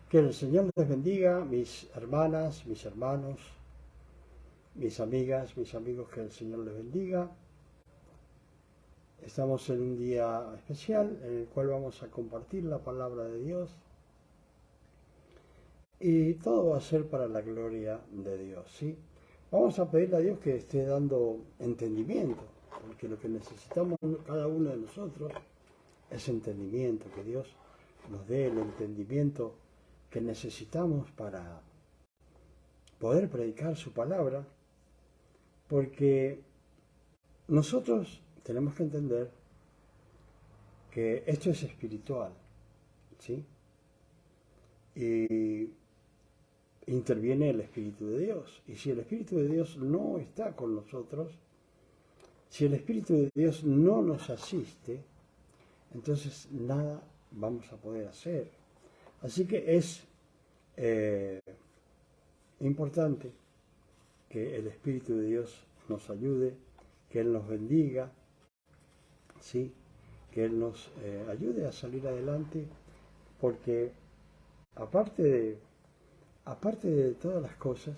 Que el Señor les bendiga, mis hermanas, mis hermanos, mis amigas, mis amigos, que el Señor les bendiga. Estamos en un día especial en el cual vamos a compartir la palabra de Dios y todo va a ser para la gloria de Dios, ¿sí? Vamos a pedirle a Dios que esté dando entendimiento, porque lo que necesitamos cada uno de nosotros es entendimiento, que Dios nos dé el entendimiento que necesitamos para poder predicar su palabra, porque nosotros tenemos que entender que esto es espiritual, ¿sí? Y interviene el Espíritu de Dios. Y si el Espíritu de Dios no está con nosotros, si el Espíritu de Dios no nos asiste, entonces nada vamos a poder hacer. Así que es importante que el Espíritu de Dios nos ayude, que Él nos bendiga, ¿sí? Que Él nos ayude a salir adelante, porque aparte de todas las cosas,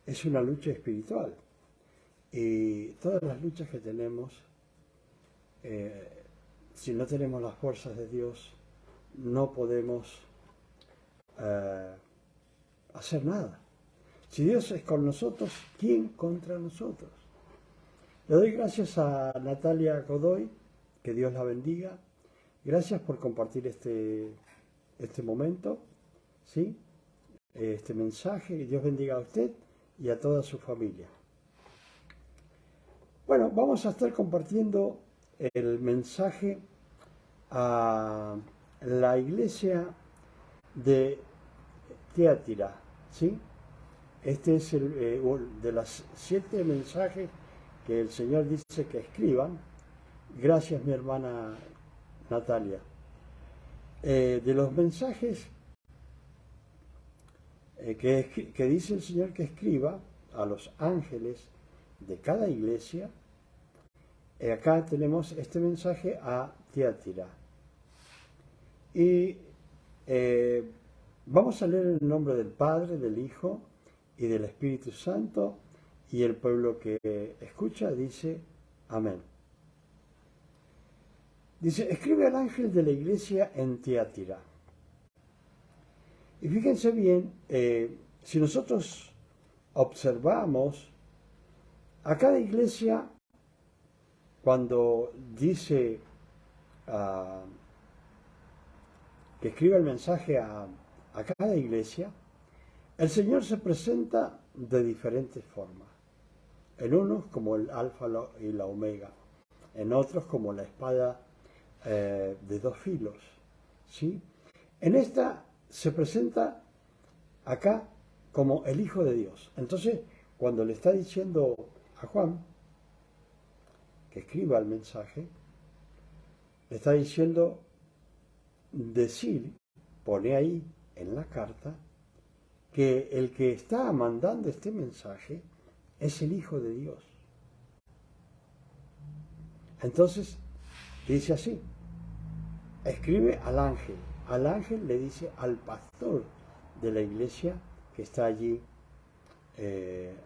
es una lucha espiritual. Y todas las luchas que tenemos, si no tenemos las fuerzas de Dios, no podemos hacer nada. Si Dios es con nosotros, ¿quién contra nosotros? Le doy gracias a Natalia Godoy, que Dios la bendiga. Gracias por compartir este momento, ¿sí? Este mensaje. Que Dios bendiga a usted y a toda su familia. Bueno, vamos a estar compartiendo el mensaje a la iglesia de Tiatira, ¿sí? Este es el de las 7 mensajes que el Señor dice que escriban. Gracias, mi hermana Natalia. De los mensajes que dice el Señor que escriba a los ángeles de cada iglesia, acá tenemos este mensaje a Tiatira. Y vamos a leer en el nombre del Padre, del Hijo y del Espíritu Santo, y el pueblo que escucha dice amén. Dice, escribe al ángel de la iglesia en Tiatira. Y fíjense bien, si nosotros observamos, a cada iglesia, cuando dice que escribe el mensaje a cada iglesia, el Señor se presenta de diferentes formas. En unos como el alfa y la omega, en otros como la espada de 2 filos, ¿sí? En esta se presenta acá como el Hijo de Dios. Entonces, cuando le está diciendo a Juan que escriba el mensaje, le está diciendo decir, pone ahí en la carta, que el que está mandando este mensaje es el Hijo de Dios. Entonces, dice así, escribe al ángel le dice al pastor de la iglesia que está allí,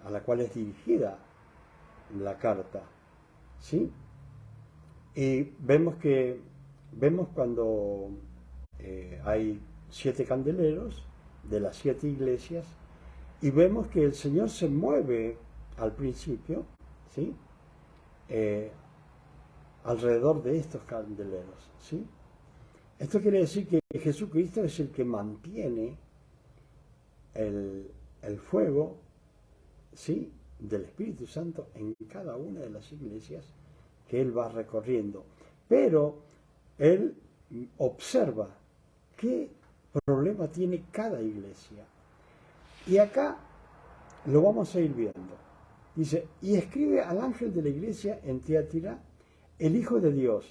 a la cual es dirigida la carta, ¿sí? Y vemos cuando hay 7 candeleros de las 7 iglesias, y vemos que el Señor se mueve al principio, ¿sí? Alrededor de estos candeleros, ¿sí? Esto quiere decir que Jesucristo es el que mantiene el fuego, ¿sí?, del Espíritu Santo en cada una de las iglesias que Él va recorriendo. Pero Él observa qué problema tiene cada iglesia. Y acá lo vamos a ir viendo. Dice, y escribe al ángel de la iglesia en Tiatira, el Hijo de Dios,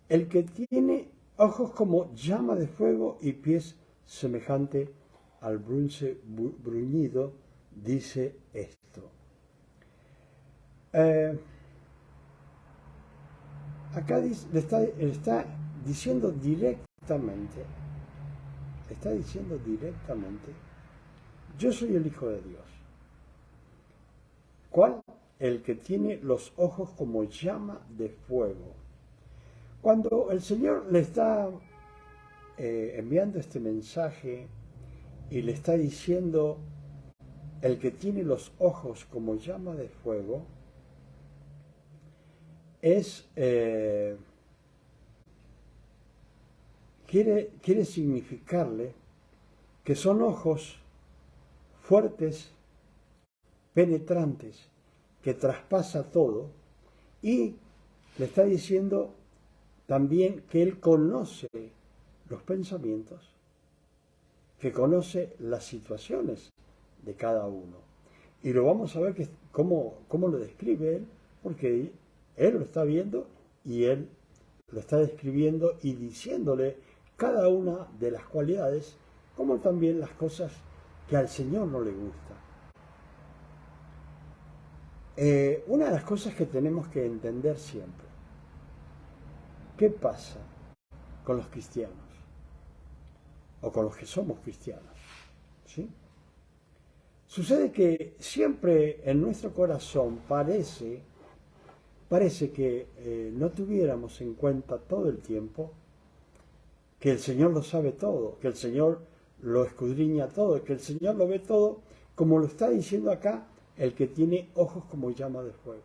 el que tiene ojos como llama de fuego y pies semejante al bronce bruñido, dice esto. Acá le está diciendo directamente está diciendo directamente, yo soy el Hijo de Dios. ¿Cuál? El que tiene los ojos como llama de fuego. Cuando el Señor le está enviando este mensaje y le está diciendo, el que tiene los ojos como llama de fuego, quiere significarle que son ojos fuertes, penetrantes, que traspasa todo, y le está diciendo también que Él conoce los pensamientos, que conoce las situaciones de cada uno. Y lo vamos a ver cómo lo describe Él, porque Él lo está viendo y Él lo está describiendo y diciéndole cada una de las cualidades, como también las cosas que al Señor no le gusta. Una de las cosas que tenemos que entender siempre, ¿qué pasa con los cristianos? O con los que somos cristianos, ¿sí? Sucede que siempre en nuestro corazón parece que no tuviéramos en cuenta todo el tiempo que el Señor lo sabe todo, que el Señor lo escudriña todo, que el Señor lo ve todo, como lo está diciendo acá, el que tiene ojos como llama de fuego.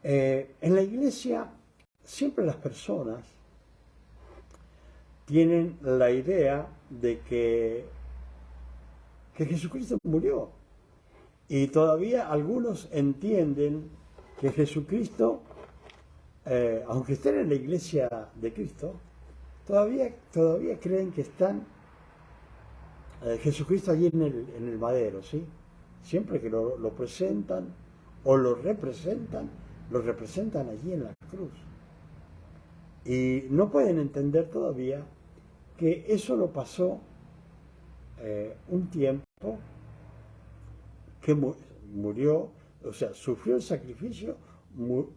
En la iglesia siempre las personas tienen la idea de que Jesucristo murió. Y todavía algunos entienden que Jesucristo, aunque estén en la iglesia de Cristo, todavía creen que están Jesucristo allí en el madero, ¿sí? Siempre que lo presentan o lo representan allí en la cruz. Y no pueden entender todavía que eso lo pasó un tiempo, que murió, o sea, sufrió el sacrificio,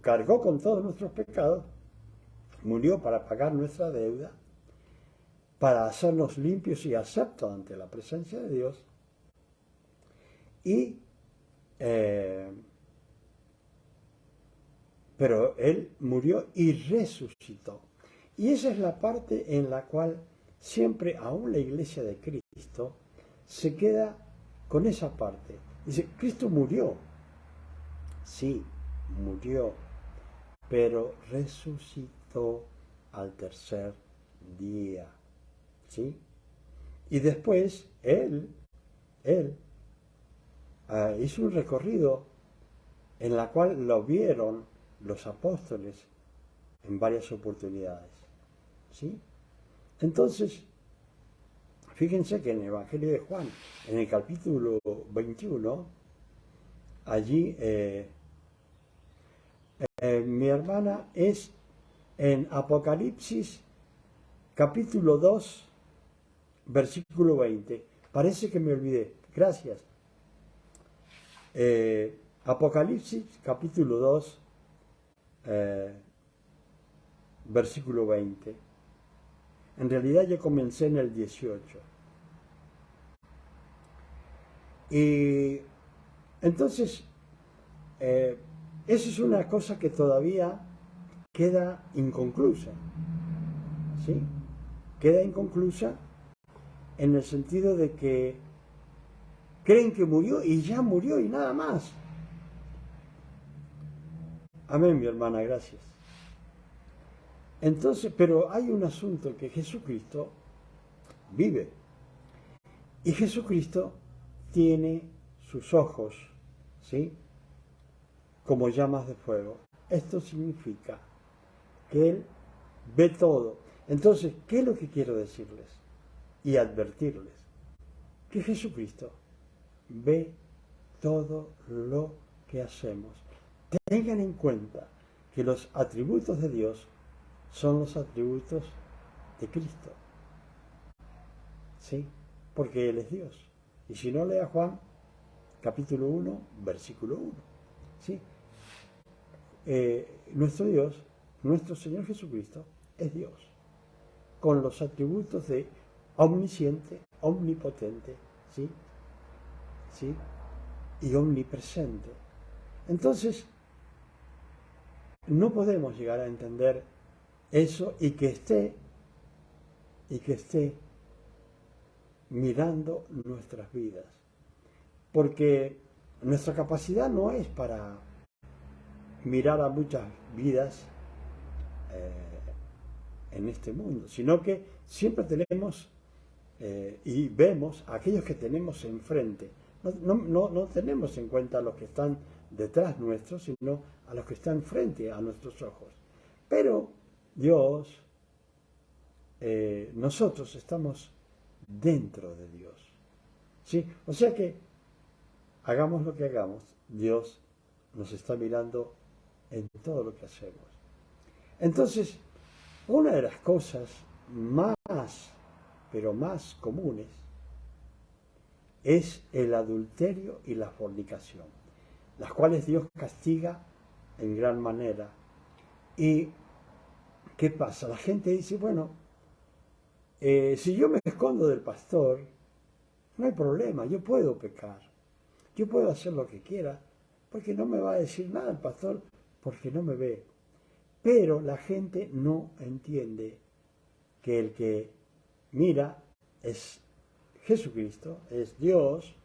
cargó con todos nuestros pecados, murió para pagar nuestra deuda, para hacernos limpios y aceptos ante la presencia de Dios, pero Él murió y resucitó. Y esa es la parte en la cual siempre, aún la iglesia de Cristo, se queda con esa parte. Dice, Cristo murió. Sí, murió, pero resucitó al tercer día. ¿Sí? Y después Él hizo un recorrido en la cual lo vieron los apóstoles en varias oportunidades. ¿Sí? Entonces, fíjense que en el Evangelio de Juan, en el capítulo 21, allí mi hermana es en Apocalipsis capítulo 2, versículo 20. Parece que me olvidé. Gracias. Apocalipsis capítulo 2, versículo 20. En realidad yo comencé en el 18. Y entonces, eso es una cosa que todavía queda inconclusa. ¿Sí? Queda inconclusa en el sentido de que creen que murió y ya murió y nada más. Amén, mi hermana, gracias. Entonces, pero hay un asunto, que Jesucristo vive. Y Jesucristo tiene sus ojos, ¿sí?, como llamas de fuego. Esto significa que Él ve todo. Entonces, ¿qué es lo que quiero decirles y advertirles? Que Jesucristo ve todo lo que hacemos. Tengan en cuenta que los atributos de Dios son los atributos de Cristo. ¿Sí? Porque Él es Dios. Y si no, lea Juan, capítulo 1, versículo 1. ¿Sí? Nuestro Dios, nuestro Señor Jesucristo, es Dios, con los atributos de omnisciente, omnipotente, ¿sí? ¿Sí? Y omnipresente. Entonces, no podemos llegar a entender eso y que esté mirando nuestras vidas. Porque nuestra capacidad no es para mirar a muchas vidas en este mundo, sino que siempre tenemos y vemos a aquellos que tenemos enfrente. No tenemos en cuenta a los que están detrás nuestros, sino a los que están frente a nuestros ojos. Pero Dios, nosotros estamos dentro de Dios. ¿Sí? O sea que hagamos lo que hagamos, Dios nos está mirando en todo lo que hacemos. Entonces, una de las cosas más, pero más comunes, es el adulterio y la fornicación, las cuales Dios castiga en gran manera. ¿Y qué pasa? La gente dice, bueno, si yo me escondo del pastor, no hay problema, yo puedo pecar, yo puedo hacer lo que quiera, porque no me va a decir nada el pastor, porque no me ve. Pero la gente no entiende que el que mira es Jesucristo, es Dios,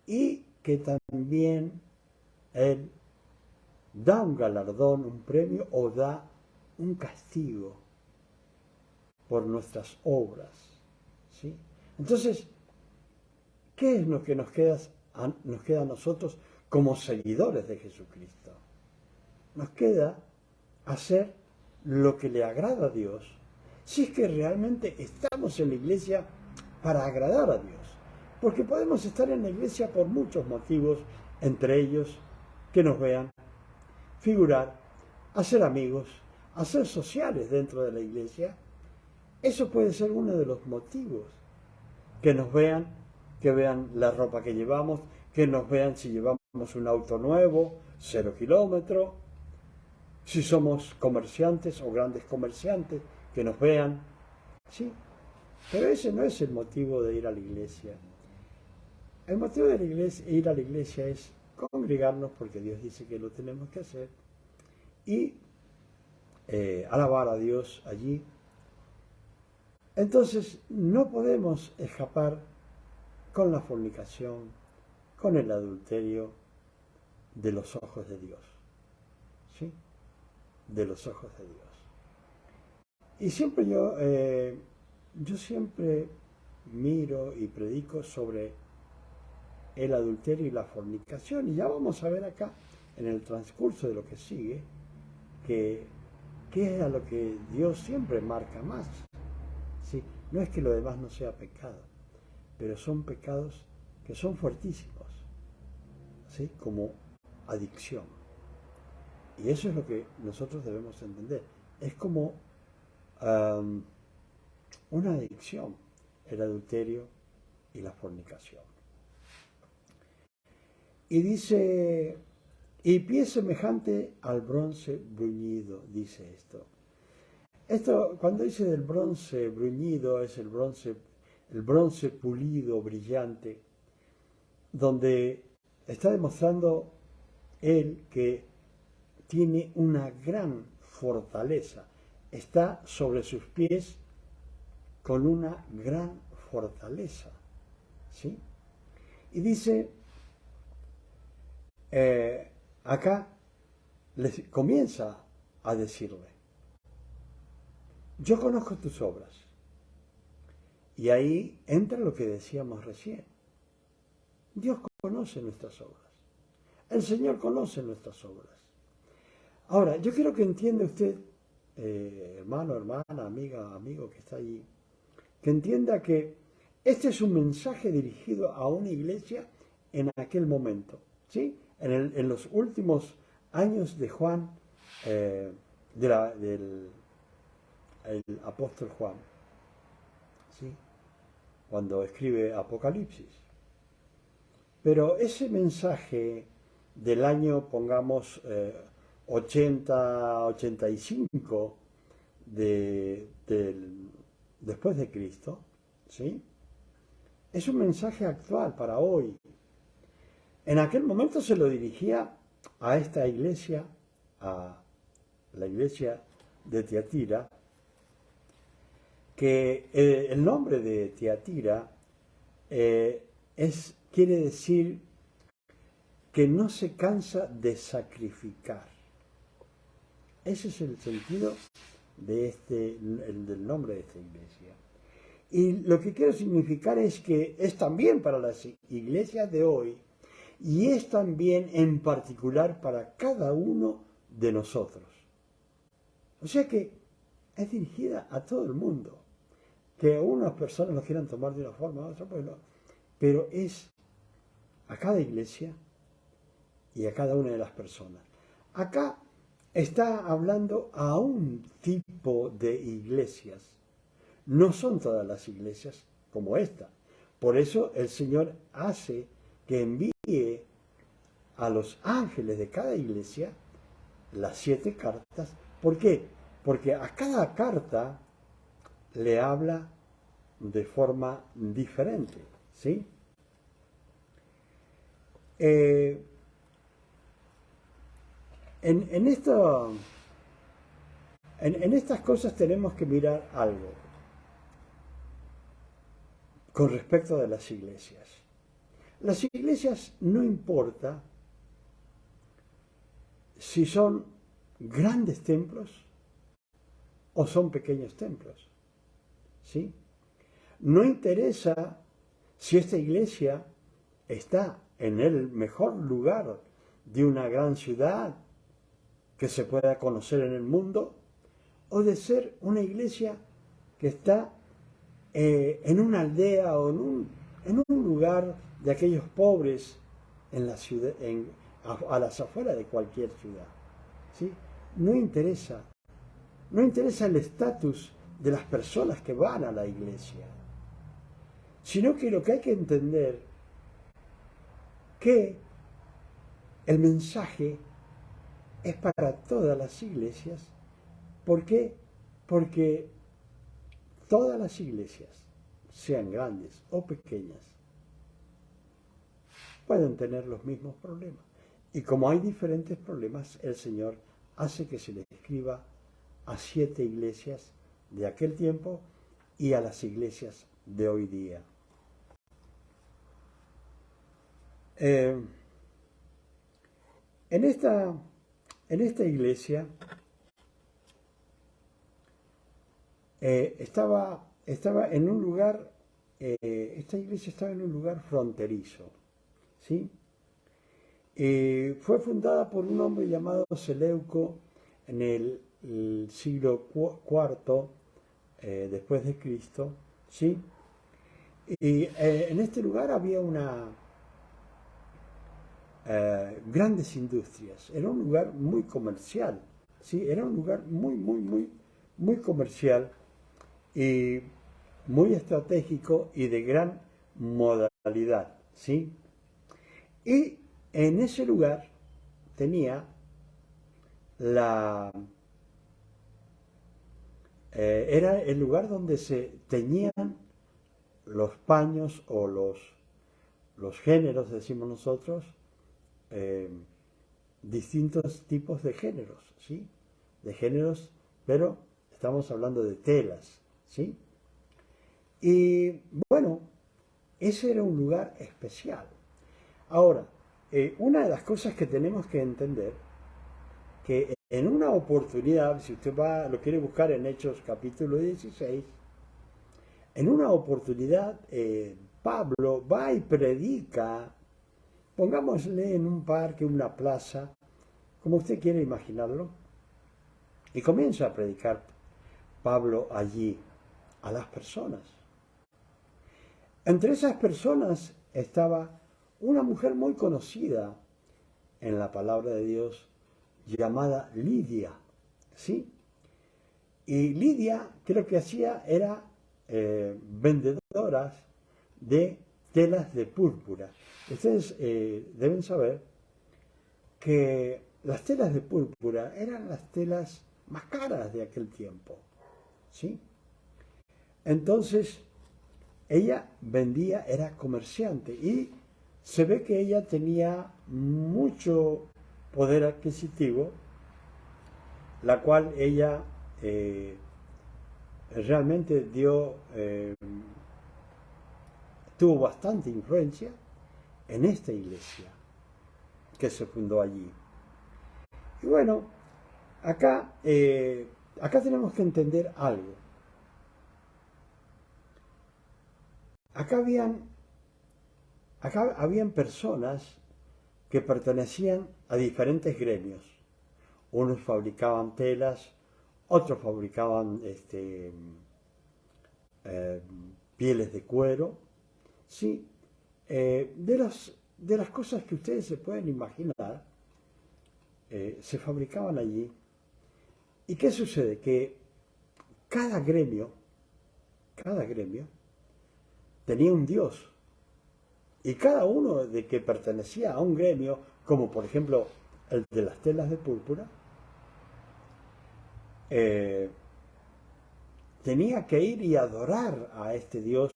y que también Él da un galardón, un premio o da un castigo por nuestras obras. ¿Sí? Entonces, ¿qué es lo que nos queda a nosotros como seguidores de Jesucristo? Nos queda hacer lo que le agrada a Dios, si es que realmente estamos en la iglesia para agradar a Dios. Porque podemos estar en la iglesia por muchos motivos, entre ellos que nos vean, figurar, hacer amigos, hacer sociales dentro de la iglesia. Eso puede ser uno de los motivos. Que nos vean, que vean la ropa que llevamos, que nos vean si llevamos un auto nuevo, 0 kilómetros, si somos comerciantes o grandes comerciantes, que nos vean. Sí, pero ese no es el motivo de ir a la iglesia. El motivo de ir a la iglesia es congregarnos porque Dios dice que lo tenemos que hacer y alabar a Dios allí. Entonces no podemos escapar con la fornicación, con el adulterio de los ojos de Dios. ¿Sí? De los ojos de Dios. Y siempre yo siempre miro y predico sobre el adulterio y la fornicación. Y ya vamos a ver acá, en el transcurso de lo que sigue, que es a lo que Dios siempre marca más. ¿Sí? No es que lo demás no sea pecado, pero son pecados que son fuertísimos, ¿sí? Como adicción. Y eso es lo que nosotros debemos entender. Es como una adicción, el adulterio y la fornicación. Y dice, y pie semejante al bronce bruñido, dice esto. Esto, cuando dice del bronce bruñido, es el bronce pulido, brillante, donde está demostrando él que tiene una gran fortaleza, está sobre sus pies con una gran fortaleza, ¿sí? Y dice, acá les comienza a decirle, yo conozco tus obras. Y ahí entra lo que decíamos recién. Dios conoce nuestras obras. El Señor conoce nuestras obras. Ahora, yo quiero que entienda usted, hermano, hermana, amiga, amigo que está allí, que entienda que este es un mensaje dirigido a una iglesia en aquel momento, ¿sí? En los últimos años de Juan, del apóstol Juan, ¿sí? Cuando escribe Apocalipsis. Pero ese mensaje del año, pongamos, 80, 85 después de Cristo, ¿sí? Es un mensaje actual para hoy. En aquel momento se lo dirigía a esta iglesia, a la iglesia de Tiatira, que el nombre de Tiatira quiere decir que no se cansa de sacrificar. Ese es el sentido de del nombre de esta iglesia. Y lo que quiero significar es que es también para las iglesias de hoy y es también en particular para cada uno de nosotros. O sea que es dirigida a todo el mundo. Que unas personas lo quieran tomar de una forma, otra pues no. Pero es a cada iglesia y a cada una de las personas. Acá está hablando a un tipo de iglesias. No son todas las iglesias como esta. Por eso el Señor hace que envíe a los ángeles de cada iglesia las 7 cartas. ¿Por qué? Porque a cada carta le habla de forma diferente, ¿sí? En estas cosas tenemos que mirar algo con respecto de las iglesias. Las iglesias no importa si son grandes templos o son pequeños templos, ¿sí? No interesa si esta iglesia está en el mejor lugar de una gran ciudad que se pueda conocer en el mundo, o de ser una iglesia que está en una aldea o en un lugar de aquellos pobres en la ciudad, a las afueras de cualquier ciudad. ¿Sí? No interesa el estatus de las personas que van a la iglesia, sino que lo que hay que entender que el mensaje es para todas las iglesias. ¿Por qué? Porque todas las iglesias, sean grandes o pequeñas, pueden tener los mismos problemas. Y como hay diferentes problemas, el Señor hace que se le escriba a 7 iglesias de aquel tiempo y a las iglesias de hoy día. En esta iglesia estaba en un lugar, esta iglesia estaba en un lugar fronterizo, ¿sí? Fue fundada por un hombre llamado Seleuco en el siglo IV después de Cristo, ¿sí? Y en este lugar había grandes industrias. Era un lugar muy comercial, ¿sí? Era un lugar muy comercial y muy estratégico y de gran modalidad, ¿sí? Y en ese lugar tenía era el lugar donde se teñían los paños o los géneros, decimos nosotros, distintos tipos de géneros, ¿sí? De géneros, pero estamos hablando de telas, ¿sí? Y bueno, ese era un lugar especial. Ahora, una de las cosas que tenemos que entender, que en una oportunidad, si usted lo quiere buscar en Hechos capítulo 16, en una oportunidad Pablo va y predica, pongámosle en un parque, una plaza, como usted quiere imaginarlo, y comienza a predicar Pablo allí a las personas. Entre esas personas estaba una mujer muy conocida en la palabra de Dios llamada Lidia, ¿sí? Y Lidia, que lo que hacía era vendedoras de telas de púrpura. Ustedes deben saber que las telas de púrpura eran las telas más caras de aquel tiempo, ¿sí? Entonces, ella vendía, era comerciante y se ve que ella tenía mucho poder adquisitivo, la cual ella realmente tuvo bastante influencia en esta iglesia que se fundó allí. Y bueno, acá tenemos que entender algo. Acá habían, acá habían personas que pertenecían a diferentes gremios. Unos fabricaban telas, otros fabricaban eh, pieles de cuero, ¿sí? De las cosas que ustedes se pueden imaginar, se fabricaban allí. ¿Y qué sucede? Que cada gremio, cada gremio, tenía un dios. Y cada uno de que pertenecía a un gremio, como por ejemplo el de las telas de púrpura, eh, tenía que ir y adorar a este dios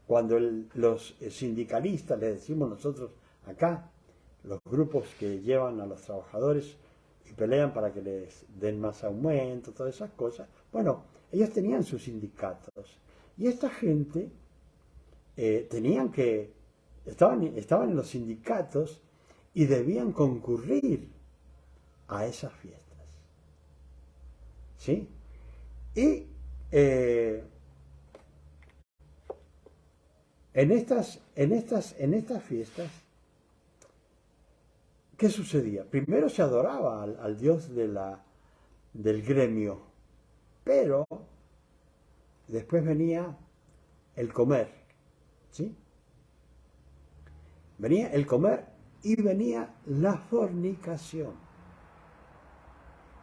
cuando los sindicalistas, le decimos nosotros acá, los grupos que llevan a los trabajadores y pelean para que les den más aumento, todas esas cosas, bueno, ellos tenían sus sindicatos. Y esta gente tenían que, estaban en los sindicatos y debían concurrir a esas fiestas. ¿Sí? Y en estas fiestas, ¿qué sucedía? Primero se adoraba al dios del gremio, pero después venía el comer, ¿sí? Venía el comer y venía la fornicación.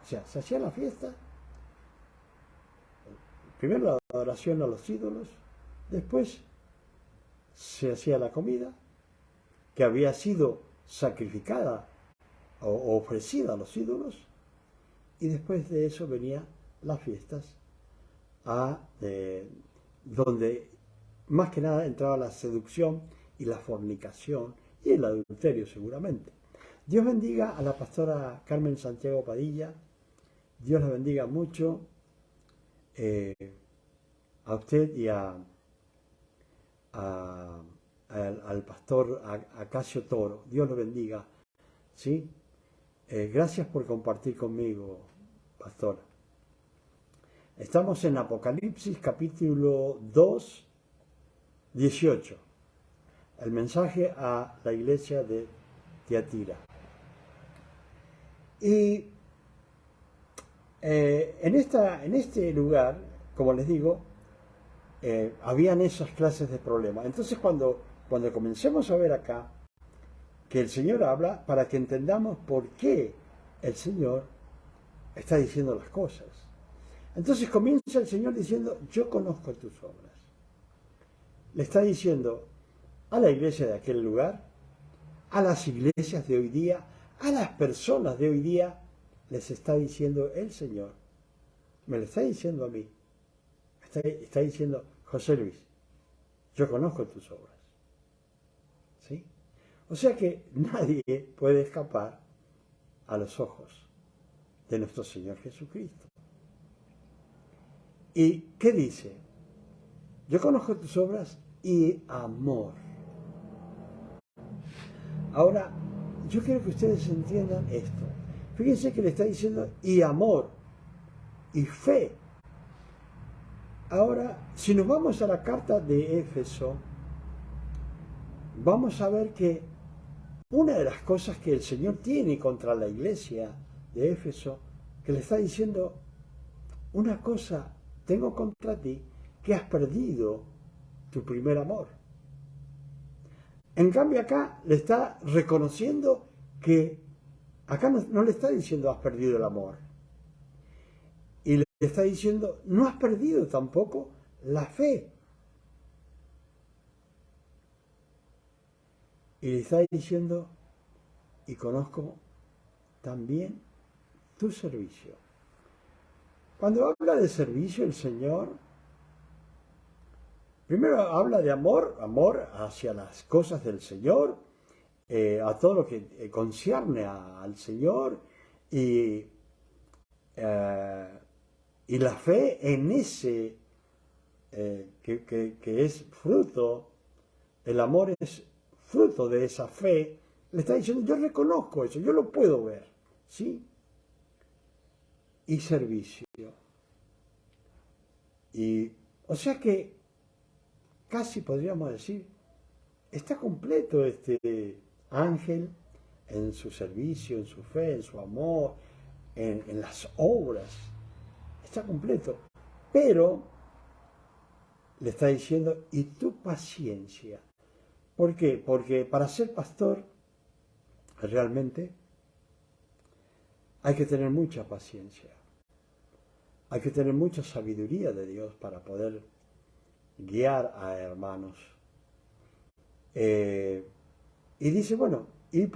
O sea, se hacía la fiesta, primero la adoración a los ídolos, después se hacía la comida que había sido sacrificada o ofrecida a los ídolos, y después de eso venían las fiestas donde más que nada entraba la seducción y la fornicación y el adulterio seguramente. Dios bendiga a la pastora Carmen Santiago Padilla, Dios la bendiga mucho, eh, a usted y al pastor Acacio Toro, Dios lo bendiga, ¿sí? Gracias por compartir conmigo, pastor. Estamos en Apocalipsis capítulo 2, 18. El mensaje a la iglesia de Tiatira. Y en este lugar, como les digo, habían esas clases de problemas. Entonces cuando comencemos a ver acá que el Señor habla, para que entendamos por qué el Señor está diciendo las cosas. Entonces comienza el Señor diciendo, yo conozco tus obras. Le está diciendo a la iglesia de aquel lugar, a las iglesias de hoy día, a las personas de hoy día, les está diciendo el Señor, me lo está diciendo a mí, está diciendo, José Luis, yo conozco tus obras. ¿Sí? O sea que nadie puede escapar a los ojos de nuestro Señor Jesucristo. ¿Y qué dice? Yo conozco tus obras y amor. Ahora, yo quiero que ustedes entiendan esto. Fíjense que le está diciendo y amor y fe. Ahora, si nos vamos a la carta de Éfeso, vamos a ver que una de las cosas que el Señor tiene contra la iglesia de Éfeso, que le está diciendo, una cosa tengo contra ti, que has perdido tu primer amor. En cambio acá le está reconociendo que acá no le está diciendo has perdido el amor. Y le está diciendo no has perdido tampoco la fe. Y le está diciendo y conozco también tu servicio. Cuando habla de servicio el Señor, Primero habla de amor, amor hacia las cosas del Señor, a todo lo que concierne al Señor y, eh, y la fe en ese que es fruto, el amor es fruto de esa fe. Le está diciendo, yo reconozco eso, yo lo puedo ver, ¿sí? Y servicio. Y, o sea que casi podríamos decir, está completo este ángel en su servicio, en su fe, en su amor, en las obras. Está completo. Pero le está diciendo, y tu paciencia. ¿Por qué? Porque para ser pastor realmente hay que tener mucha paciencia. Hay que tener mucha sabiduría de Dios para poder guiar a hermanos. Y dice, bueno, y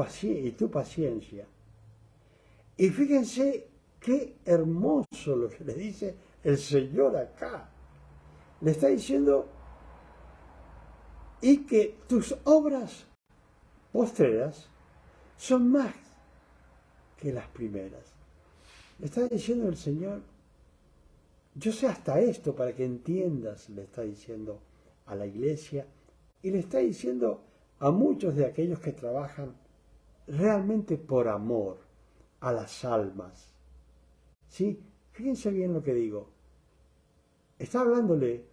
tu paciencia. Y fíjense qué hermoso lo que le dice el Señor acá. Le está diciendo, y que tus obras postreras son más que las primeras. Le está diciendo el Señor, yo sé hasta esto para que entiendas, le está diciendo a la iglesia, y le está diciendo a muchos de aquellos que trabajan realmente por amor a las almas. ¿Sí? Fíjense bien lo que digo. Está hablándole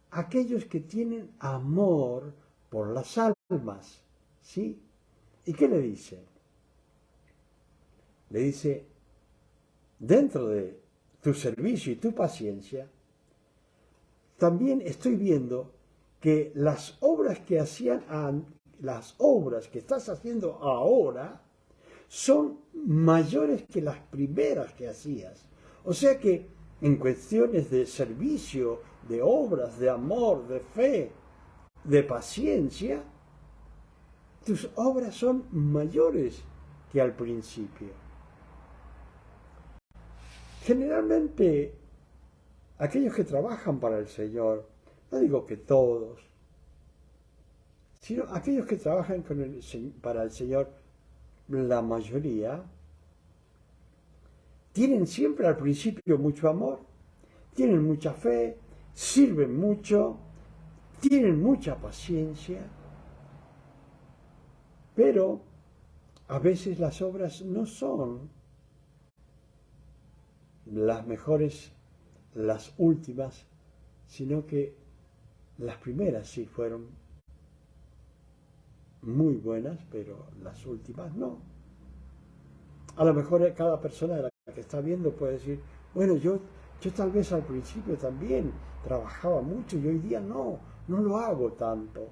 a aquellos que tienen amor por las almas. ¿Sí? ¿Y qué le dice? Le dice, dentro de tu servicio y tu paciencia, también estoy viendo que las obras que las obras que estás haciendo ahora son mayores que las primeras que hacías. O sea que en cuestiones de servicio, de obras, de amor, de fe, de paciencia, tus obras son mayores que al principio. Generalmente, aquellos que trabajan para el Señor, no digo que todos, sino aquellos que trabajan para el Señor, la mayoría, tienen siempre al principio mucho amor, tienen mucha fe, sirven mucho, tienen mucha paciencia, pero a veces las obras no son las mejores, las últimas, sino que las primeras sí fueron muy buenas, pero las últimas no. A lo mejor cada persona de la que está viendo puede decir, bueno, yo tal vez al principio también trabajaba mucho y hoy día no lo hago tanto.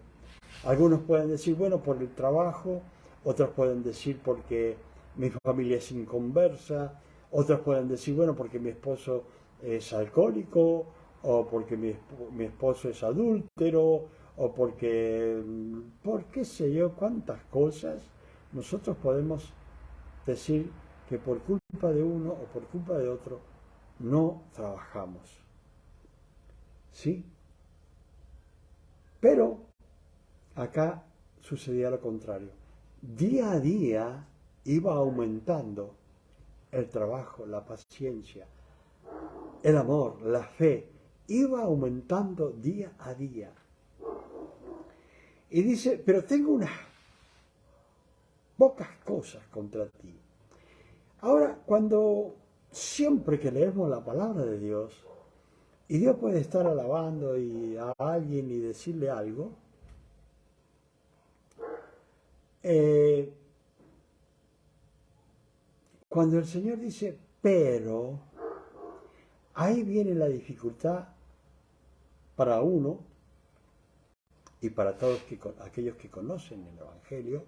Algunos pueden decir, bueno, por el trabajo, otros pueden decir porque mi familia es inconversa, otros pueden decir, bueno, porque mi esposo es alcohólico, o porque mi esposo es adúltero, o porque, por qué sé yo, cuántas cosas nosotros podemos decir que por culpa de uno o por culpa de otro no trabajamos. ¿Sí? Pero acá sucedía lo contrario. Día a día iba aumentando el trabajo, la paciencia, el amor, la fe. Iba aumentando día a día. Y dice, pero tengo unas pocas cosas contra ti. Ahora, cuando siempre que leemos la palabra de Dios, y Dios puede estar alabando a alguien y decirle algo, cuando el Señor dice, pero, ahí viene la dificultad para uno y para todos aquellos que conocen el Evangelio,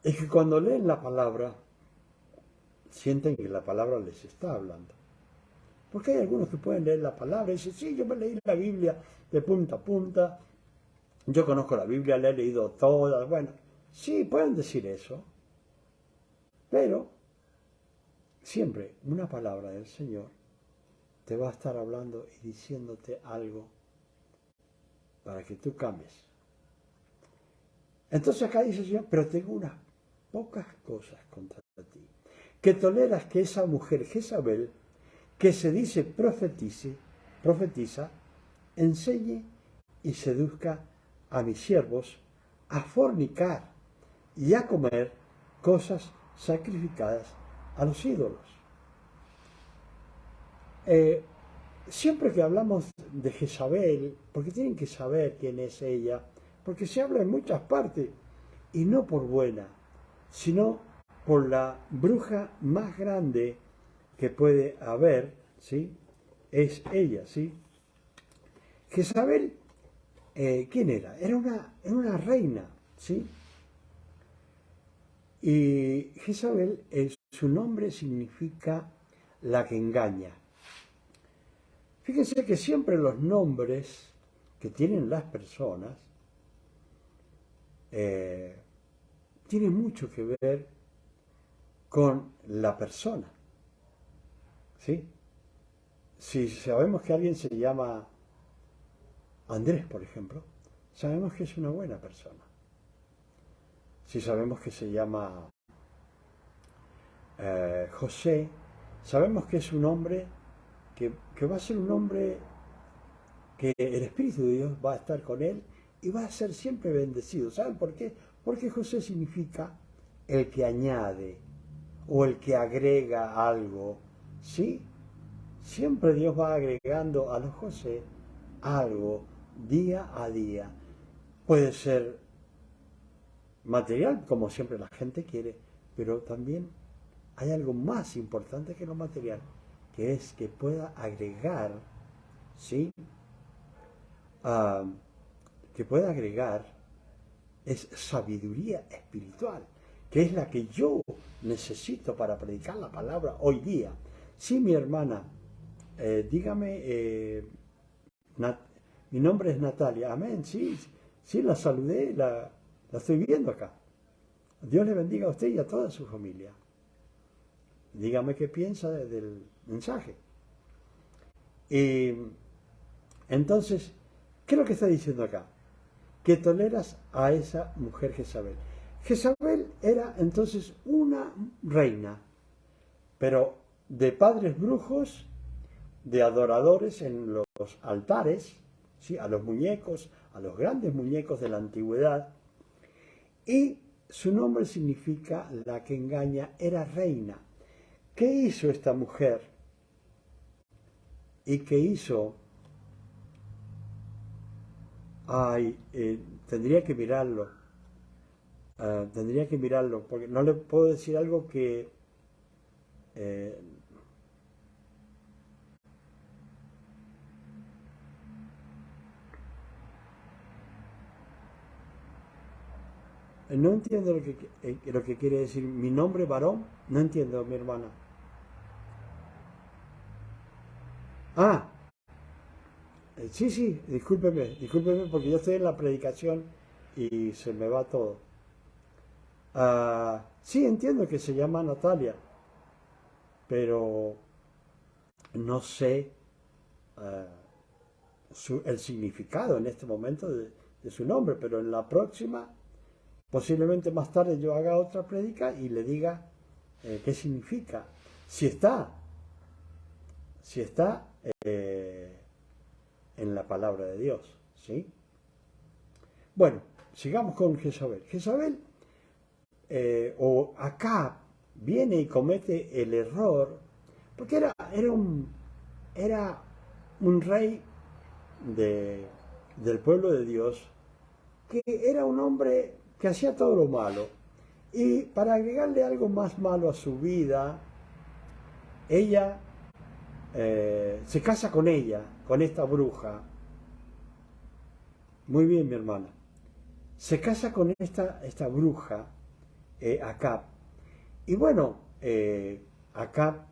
es que cuando leen la palabra, sienten que la palabra les está hablando. Porque hay algunos que pueden leer la palabra y dicen, sí, yo me leí la Biblia de punta a punta, yo conozco la Biblia, la he leído toda, bueno, sí, pueden decir eso, pero siempre una palabra del Señor te va a estar hablando y diciéndote algo para que tú cambies. Entonces acá dice el Señor, pero tengo unas pocas cosas contra ti, que toleras que esa mujer Jezabel, que se dice profetiza, enseñe y seduzca a mis siervos a fornicar y a comer cosas sacrificadas a los ídolos. Siempre que hablamos de Jezabel, porque tienen que saber quién es ella, porque se habla en muchas partes, y no por buena, sino por la bruja más grande que puede haber, ¿sí? Es ella, ¿sí? Jezabel, ¿quién era? Era una reina, ¿sí? Y Jezabel, su nombre significa la que engaña. Fíjense que siempre los nombres que tienen las personas tienen mucho que ver con la persona, ¿sí? Si sabemos que alguien se llama Andrés, por ejemplo, sabemos que es una buena persona. Si sabemos que se llama José, sabemos que es un hombre que va a ser un hombre que el Espíritu de Dios va a estar con él y va a ser siempre bendecido. ¿Saben por qué? Porque José significa el que añade o el que agrega algo, ¿sí? Siempre Dios va agregando a los José algo día a día. Puede ser material, como siempre la gente quiere, pero también hay algo más importante que lo material, que es que pueda agregar, ¿sí? Que pueda agregar es sabiduría espiritual, que es la que yo necesito para predicar la palabra hoy día. Sí, mi hermana, dígame, mi nombre es Natalia, amén, sí, sí, la saludé, la estoy viendo acá. Dios le bendiga a usted y a toda su familia. Dígame qué piensa del mensaje. Y entonces, ¿qué es lo que está diciendo acá? Que toleras a esa mujer Jezabel. Jezabel era entonces una reina, pero de padres brujos, de adoradores en los altares, ¿sí? A los muñecos, a los grandes muñecos de la antigüedad, y su nombre significa la que engaña, era reina. ¿Qué hizo esta mujer? ¿Y qué hizo? Ay, tendría que mirarlo. Tendría que mirarlo, porque no le puedo decir algo que... no entiendo lo que quiere decir mi nombre varón. No entiendo, mi hermana. Ah, sí, sí, discúlpeme porque yo estoy en la predicación y se me va todo. Sí, entiendo que se llama Natalia, pero no sé ah, el significado en este momento de su nombre, pero en la próxima, posiblemente más tarde yo haga otra prédica y le diga qué significa. Si está, si está en la palabra de Dios, ¿sí? Bueno, sigamos con Jezabel. Jezabel o Acab viene y comete el error, porque era un rey del pueblo de Dios, que era un hombre que hacía todo lo malo. Y para agregarle algo más malo a su vida, ella se casa con ella, con esta bruja. Muy bien, mi hermana. Se casa con esta bruja, Acab. Y bueno, Acab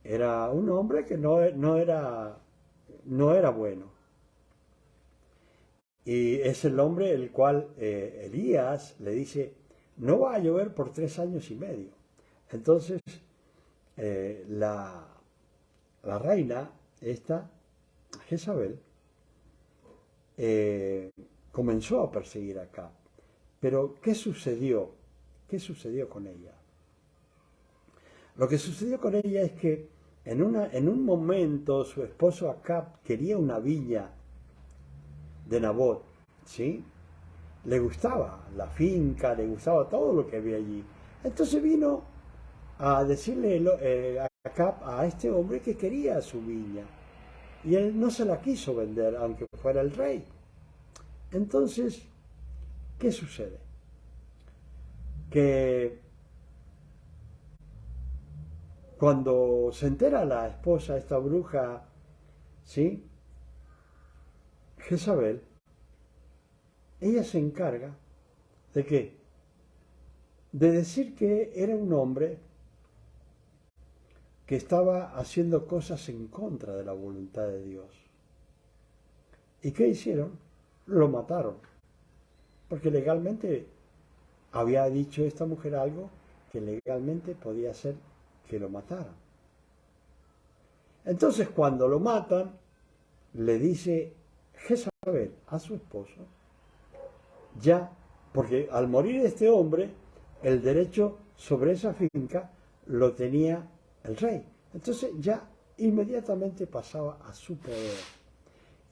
era un hombre que no era bueno. Y es el hombre el cual Elías le dice, no va a llover por 3 años y medio. Entonces, la reina, esta, Jezabel, eh, comenzó a perseguir a Acab. Pero, ¿qué sucedió? ¿Qué sucedió con ella? Lo que sucedió con ella es que en un momento su esposo Acab quería una viña de Nabot, ¿sí? Le gustaba la finca, le gustaba todo lo que había allí. Entonces vino a decirle a Acab, a este hombre, que quería su viña. Y él no se la quiso vender, aunque fuera el rey. Entonces, ¿qué sucede? Que cuando se entera la esposa, esta bruja, ¿sí? Jezabel, ella se encarga de qué? De decir que era un hombre que estaba haciendo cosas en contra de la voluntad de Dios. ¿Y qué hicieron? Lo mataron. Porque legalmente había dicho esta mujer algo que legalmente podía hacer que lo mataran. Entonces cuando lo matan, le dice Jezabel a su esposo, ya, porque al morir este hombre, el derecho sobre esa finca lo tenía el rey. Entonces ya inmediatamente pasaba a su poder.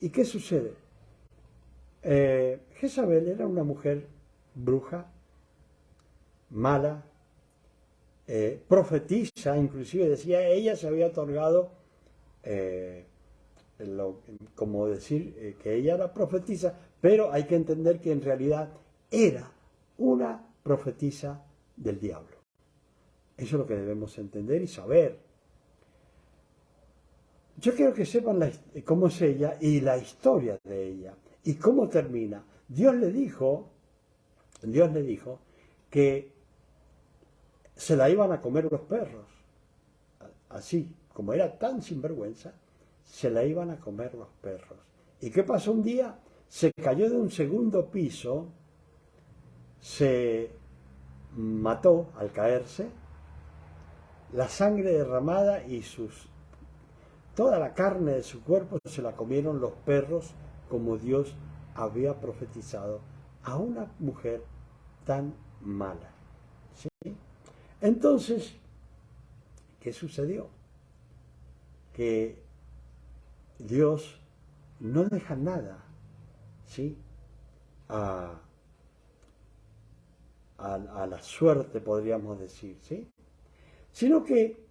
¿Y qué sucede? Jezabel era una mujer bruja, mala, profetiza, inclusive decía, ella se había otorgado, como decir que ella era profetisa, pero hay que entender que en realidad era una profetisa del diablo. Eso es lo que debemos entender y saber. Yo quiero que sepan cómo es ella y la historia de ella y cómo termina. Dios le dijo que se la iban a comer los perros. Así, como era tan sinvergüenza, se la iban a comer los perros. ¿Y qué pasó un día? Se cayó de un segundo piso, se mató al caerse, la sangre derramada y toda la carne de su cuerpo se la comieron los perros, como Dios había profetizado a una mujer tan mala. ¿Sí? Entonces, ¿qué sucedió? Que Dios no deja nada, ¿sí? a la suerte, podríamos decir, ¿sí? Sino que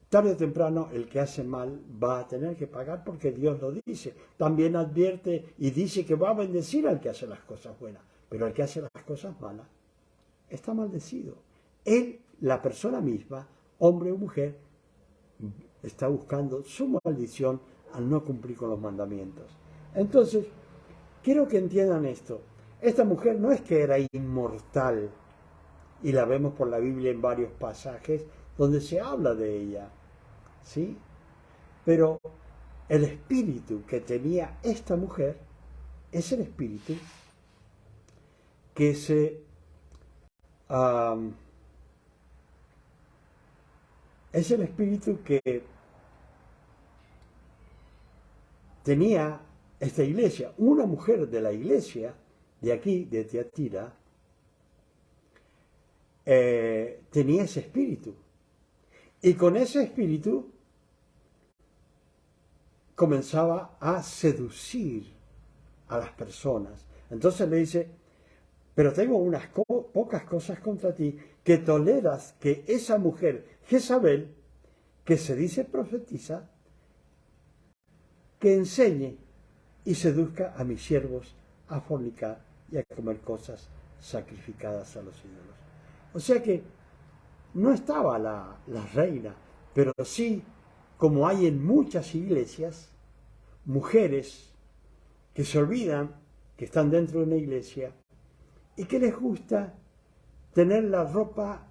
tarde o temprano el que hace mal va a tener que pagar, porque Dios lo dice. También advierte y dice que va a bendecir al que hace las cosas buenas, pero al que hace las cosas malas está maldecido. Él, la persona misma, hombre o mujer, está buscando su maldición al no cumplir con los mandamientos. Entonces, quiero que entiendan esto. Esta mujer no es que era inmortal, y la vemos por la Biblia en varios pasajes donde se habla de ella, ¿sí? Pero el espíritu que tenía esta mujer es el espíritu que es el espíritu que tenía esta iglesia. Una mujer de la iglesia de aquí, de Tiatira, tenía ese espíritu. Y con ese espíritu comenzaba a seducir a las personas. Entonces le dice, pero tengo unas pocas cosas contra ti, que toleras que esa mujer, Jezabel, que se dice profetiza, que enseñe y seduzca a mis siervos a fornicar y a comer cosas sacrificadas a los ídolos. O sea que no estaba la reina, pero sí, como hay en muchas iglesias, mujeres que se olvidan que están dentro de una iglesia y que les gusta tener la ropa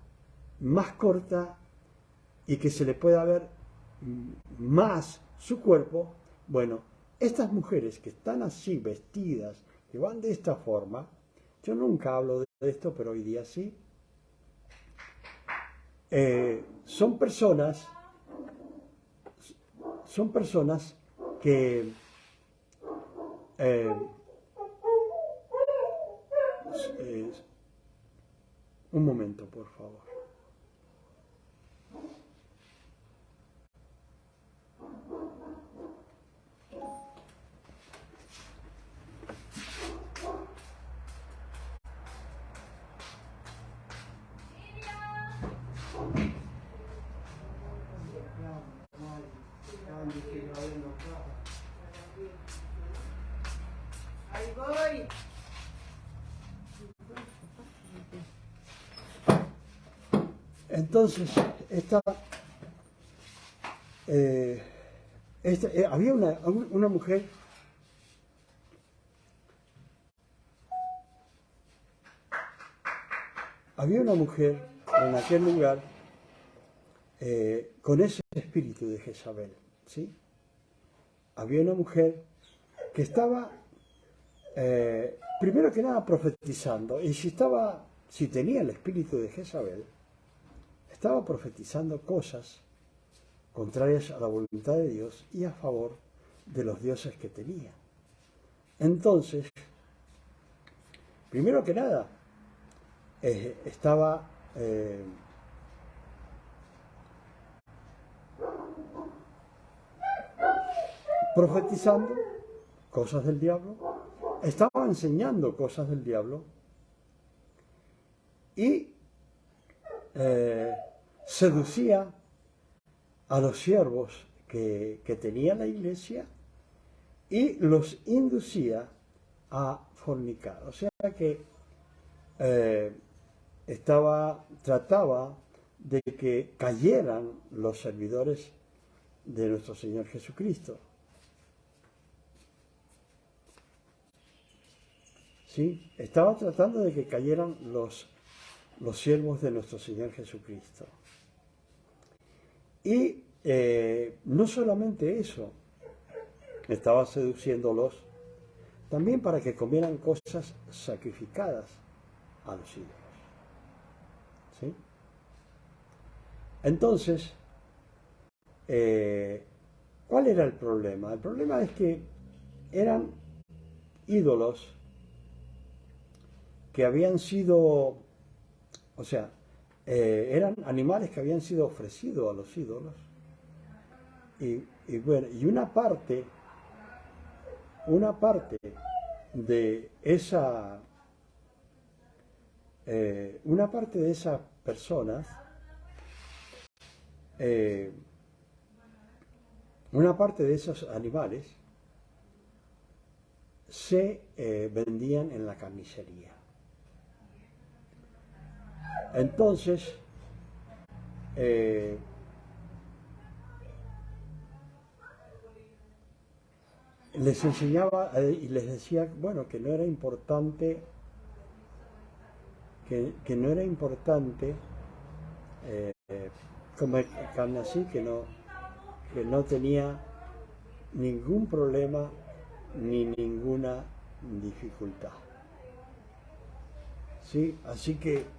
más corta y que se le pueda ver más su cuerpo. Bueno, estas mujeres que están así vestidas, que van de esta forma, yo nunca hablo de esto, pero hoy día sí, son personas que eh, un momento, por favor. Ahí voy. Entonces, había una mujer, en aquel lugar con ese espíritu de Jezabel, ¿sí? Había una mujer que estaba, primero que nada, profetizando, y si tenía el espíritu de Jezabel, estaba profetizando cosas contrarias a la voluntad de Dios y a favor de los dioses que tenía. Entonces, primero que nada, estaba profetizando cosas del diablo, estaba enseñando cosas del diablo y seducía a los siervos que tenía la iglesia y los inducía a fornicar. O sea que trataba de que cayeran los servidores de nuestro Señor Jesucristo. ¿Sí? Estaba tratando de que cayeran los siervos de nuestro Señor Jesucristo. Y no solamente eso, estaba seduciéndolos también para que comieran cosas sacrificadas a los ídolos. ¿Sí? Entonces, ¿cuál era el problema? El problema es que eran ídolos que habían sido, o sea, eran animales que habían sido ofrecidos a los ídolos. Y bueno, y una parte de esa, una parte de esas personas, una parte de esos animales se vendían en la carnicería. Entonces, les enseñaba y les decía, bueno, que no era importante, que no era importante comer carne así, que no tenía ningún problema ni ninguna dificultad. ¿Sí? Así que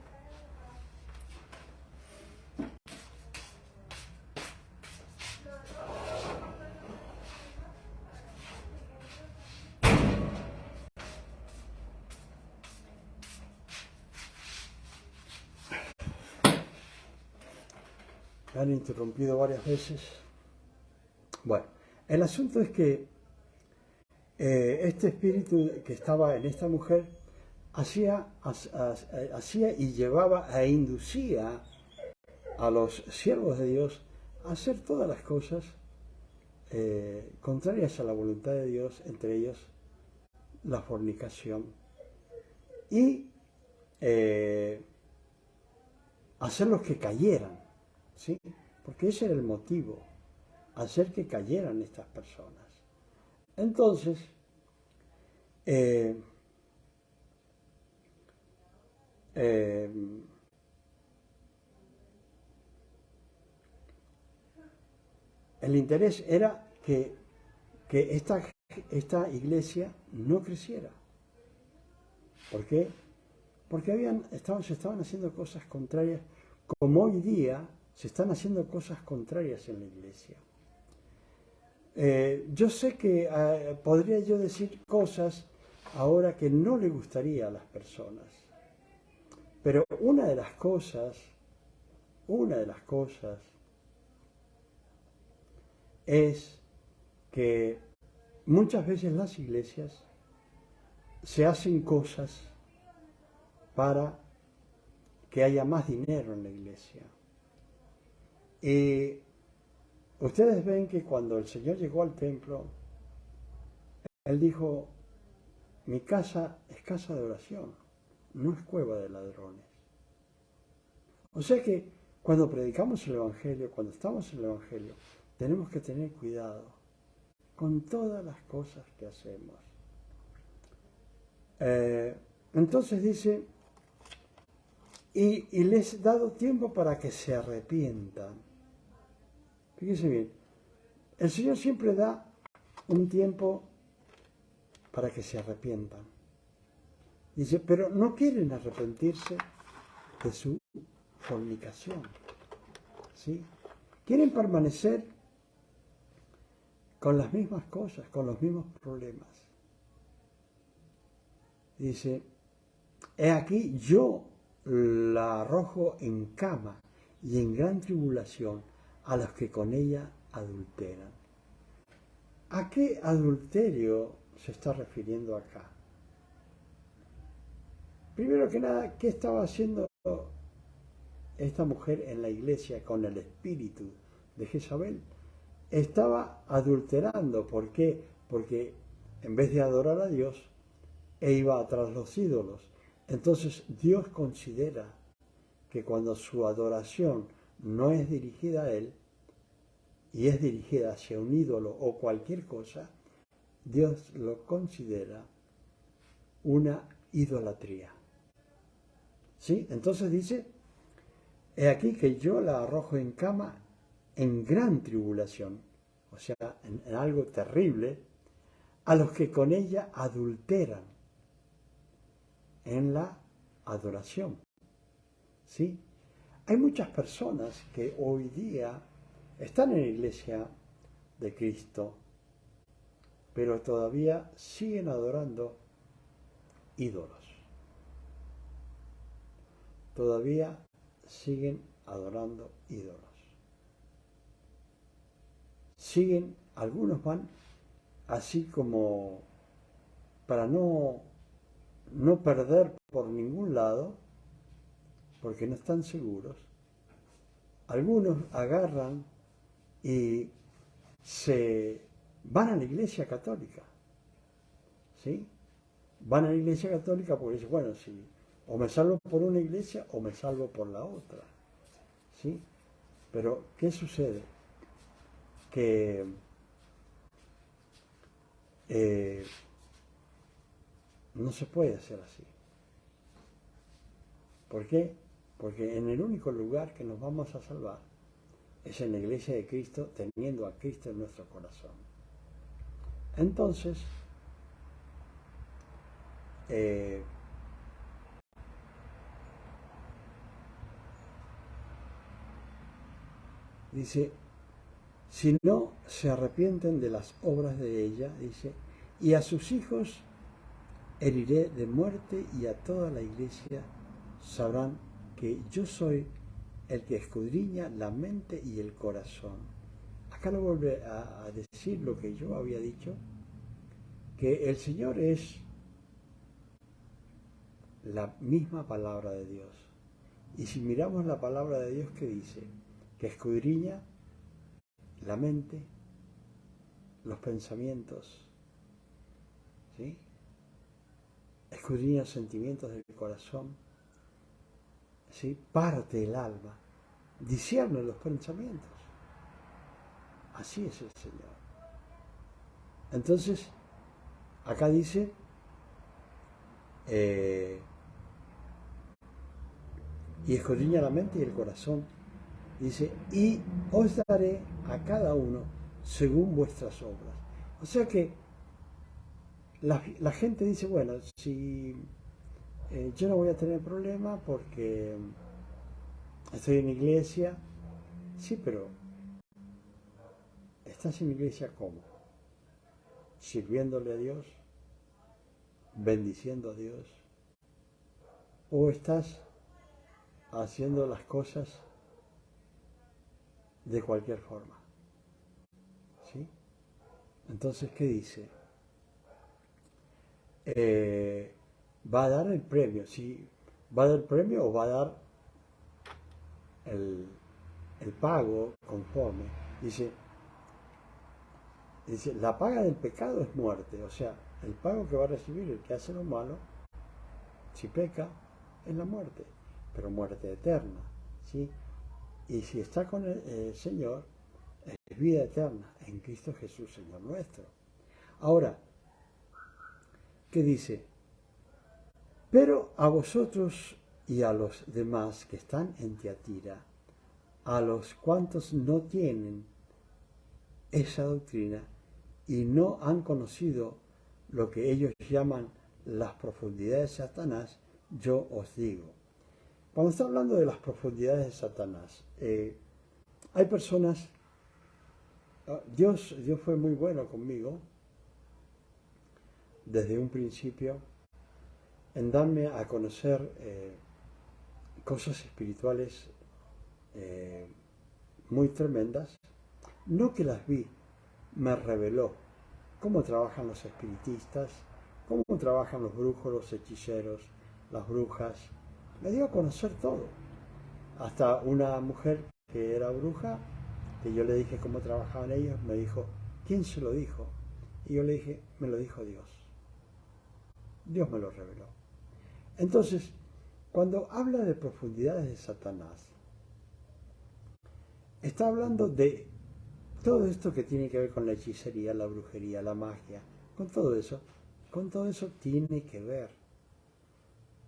me han interrumpido varias veces. Bueno, el asunto es que este espíritu que estaba en esta mujer hacía y llevaba e inducía a los siervos de Dios a hacer todas las cosas contrarias a la voluntad de Dios, entre ellos la fornicación, y hacerlos que cayeran, ¿sí? Porque ese era el motivo, hacer que cayeran estas personas. Entonces, el interés era que esta iglesia no creciera. ¿Por qué? Porque se estaban haciendo cosas contrarias, como hoy día se están haciendo cosas contrarias en la iglesia. Yo sé que podría yo decir cosas ahora que no le gustaría a las personas, pero una de las cosas es que muchas veces las iglesias se hacen cosas para que haya más dinero en la iglesia. Y ustedes ven que cuando el Señor llegó al templo, Él dijo, mi casa es casa de oración, no es cueva de ladrones. O sea que cuando predicamos el Evangelio, cuando estamos en el Evangelio, tenemos que tener cuidado con todas las cosas que hacemos. Entonces dice, y les he dado tiempo para que se arrepientan. Fíjense bien, el Señor siempre da un tiempo para que se arrepientan. Dice, pero no quieren arrepentirse de su fornicación. ¿Sí? Quieren permanecer con las mismas cosas, con los mismos problemas. Dice, he aquí yo la arrojo en cama y en gran tribulación a los que con ella adulteran. ¿A qué adulterio se está refiriendo acá? Primero que nada, ¿qué estaba haciendo esta mujer en la iglesia con el espíritu de Jezabel? Estaba adulterando. ¿Por qué? Porque en vez de adorar a Dios, iba tras los ídolos. Entonces Dios considera que cuando su adoración no es dirigida a Él y es dirigida hacia un ídolo o cualquier cosa, Dios lo considera una idolatría. ¿Sí? Entonces dice, he aquí que yo la arrojo en cama en gran tribulación, o sea, en algo terrible, a los que con ella adulteran en la adoración. ¿Sí? Hay muchas personas que hoy día están en la iglesia de Cristo, pero todavía siguen adorando ídolos. Todavía siguen adorando ídolos. Siguen, algunos van así como para no perder por ningún lado, porque no están seguros. Algunos agarran y se van a la iglesia católica, ¿sí? Van a la iglesia católica porque dicen, bueno, si o me salvo por una iglesia o me salvo por la otra, ¿sí? Pero, ¿qué sucede? Que no se puede hacer así. ¿Por qué? Porque en el único lugar que nos vamos a salvar es en la iglesia de Cristo, teniendo a Cristo en nuestro corazón. Entonces, dice, si no se arrepienten de las obras de ella, dice, y a sus hijos heriré de muerte, y a toda la iglesia sabrán que yo soy el que escudriña la mente y el corazón. Acá lo vuelve a decir lo que yo había dicho, que el Señor es la misma palabra de Dios. Y si miramos la palabra de Dios, ¿qué dice? Que escudriña la mente, los pensamientos, ¿sí? Escudriña los sentimientos del corazón, ¿sí? Parte el alma, discierne los pensamientos. Así es el Señor. Entonces, acá dice, y escudriña la mente y el corazón, dice, y os daré a cada uno según vuestras obras. O sea que la gente dice, bueno, si yo no voy a tener problema porque estoy en la iglesia, sí, pero ¿Estás en la iglesia cómo? ¿Sirviéndole a Dios? ¿Bendiciendo a Dios? ¿O estás haciendo las cosas de cualquier forma? ¿Sí? Entonces, ¿qué dice? Va a dar el premio, ¿sí? ¿Va a dar el premio o va a dar el pago conforme? Dice, la paga del pecado es muerte, o sea, el pago que va a recibir el que hace lo malo, si peca, es la muerte, pero muerte eterna, ¿sí? Y si está con el Señor, es vida eterna en Cristo Jesús, Señor nuestro. Ahora, ¿qué dice? Pero a vosotros y a los demás que están en Tiatira, a los cuantos no tienen esa doctrina y no han conocido lo que ellos llaman las profundidades de Satanás, yo os digo. Cuando está hablando de las profundidades de Satanás, hay personas, Dios fue muy bueno conmigo desde un principio en darme a conocer cosas espirituales muy tremendas. No que las vi, me reveló cómo trabajan los espiritistas, cómo trabajan los brujos, los hechiceros, las brujas. Me dio a conocer todo. Hasta una mujer que era bruja, que yo le dije cómo trabajaban ellos, me dijo, ¿quién se lo dijo? Y yo le dije, me lo dijo Dios. Dios me lo reveló. Entonces, cuando habla de profundidades de Satanás, está hablando de todo esto que tiene que ver con la hechicería, la brujería, la magia, con todo eso tiene que ver.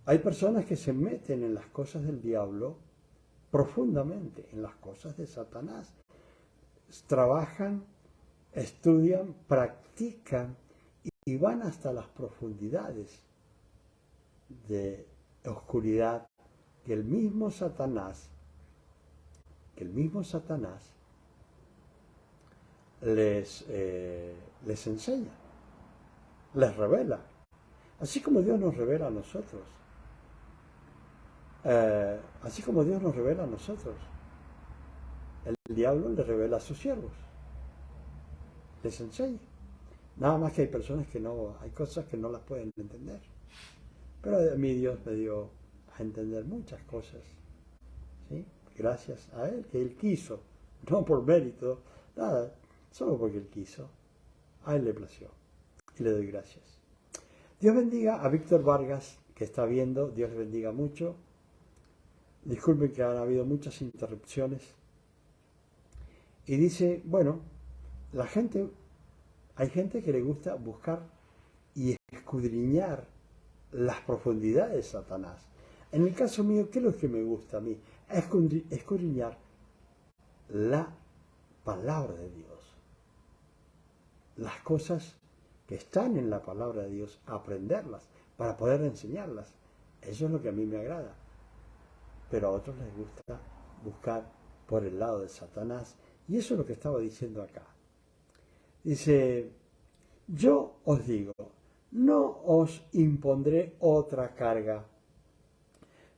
Hay personas que se meten en las cosas del diablo profundamente, en las cosas de Satanás. Trabajan, estudian, practican y van hasta las profundidades de oscuridad que el mismo Satanás les enseña, les revela, así como Dios nos revela a nosotros. Así como Dios nos revela a nosotros, el diablo le revela a sus siervos, les enseña. Nada más que hay personas que no, hay cosas que no las pueden entender. Pero a mí Dios me dio a entender muchas cosas, ¿sí? Gracias a Él, que Él quiso, no por mérito, nada, solo porque Él quiso. A Él le plació y le doy gracias. Dios bendiga a Víctor Vargas, que está viendo, Dios le bendiga mucho. Disculpen que han habido muchas interrupciones. Y dice, bueno, hay gente que le gusta buscar y escudriñar las profundidades de Satanás. En el caso mío, ¿qué es lo que me gusta a mí? Escudriñar la palabra de Dios. Las cosas que están en la palabra de Dios, aprenderlas para poder enseñarlas. Eso es lo que a mí me agrada. Pero a otros les gusta buscar por el lado de Satanás. Y eso es lo que estaba diciendo acá. Dice, yo os digo, no os impondré otra carga,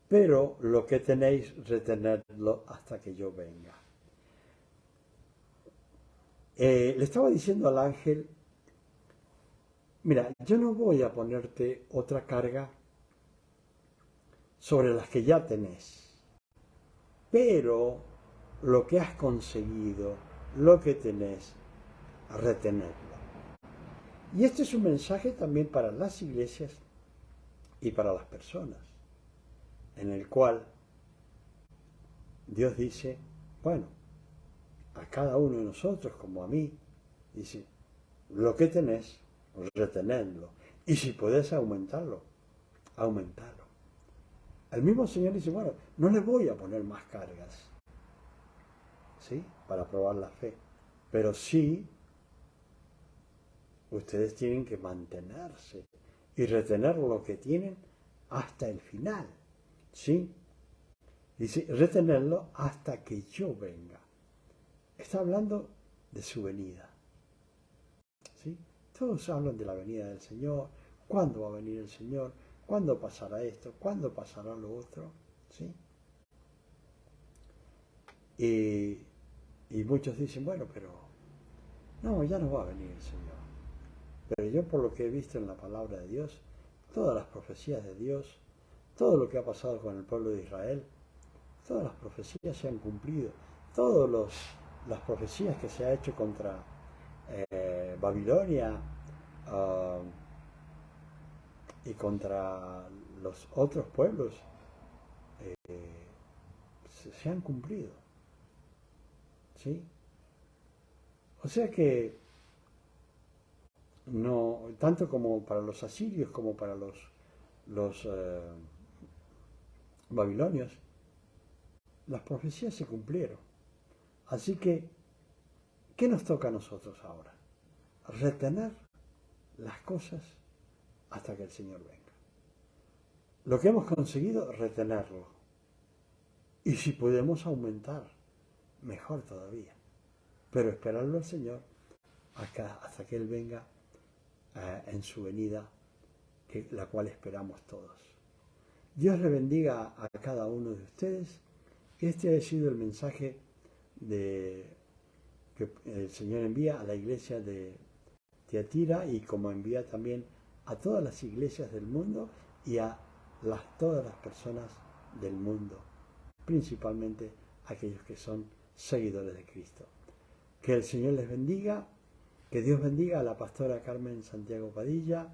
pero lo que tenéis, retenedlo hasta que yo venga. Le estaba diciendo al ángel, mira, yo no voy a ponerte otra carga sobre las que ya tenés, pero lo que has conseguido, lo que tenés, retenerlo. Y este es un mensaje también para las iglesias y para las personas, en el cual Dios dice, bueno, a cada uno de nosotros, como a mí, dice, lo que tenés, retenedlo. Y si podés aumentarlo, aumentalo. El mismo Señor dice, bueno, no les voy a poner más cargas, ¿sí? Para probar la fe. Pero sí, ustedes tienen que mantenerse y retener lo que tienen hasta el final, ¿sí? Dice, retenerlo hasta que yo venga. Está hablando de su venida. ¿Sí? Todos hablan de la venida del Señor, cuándo va a venir el Señor, cuándo pasará esto, cuándo pasará lo otro. ¿Sí? Y muchos dicen, bueno, pero no, ya no va a venir el Señor. Pero yo por lo que he visto en la palabra de Dios, todas las profecías de Dios, todo lo que ha pasado con el pueblo de Israel, todas las profecías se han cumplido. Todas las profecías que se ha hecho contra Babilonia y contra los otros pueblos se han cumplido. ¿Sí? O sea que no, tanto como para los asirios como para los babilonios, las profecías se cumplieron. Así que, ¿qué nos toca a nosotros ahora? Retener las cosas hasta que el Señor venga. Lo que hemos conseguido, retenerlo. Y si podemos aumentar, mejor todavía. Pero esperarlo al Señor hasta que Él venga en su venida, la cual esperamos todos. Dios le bendiga a cada uno de ustedes. Este ha sido el mensaje que el Señor envía a la iglesia de Tiatira y como envía también a todas las iglesias del mundo y a todas las personas del mundo, principalmente aquellos que son seguidores de Cristo. Que el Señor les bendiga, que Dios bendiga a la pastora Carmen Santiago Padilla,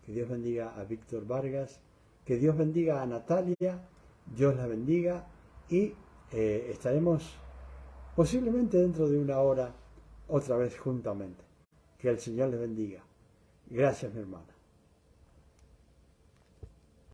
que Dios bendiga a Víctor Vargas, que Dios bendiga a Natalia, Dios la bendiga y estaremos posiblemente dentro de una hora otra vez juntamente. Que el Señor les bendiga. Gracias, mi hermana.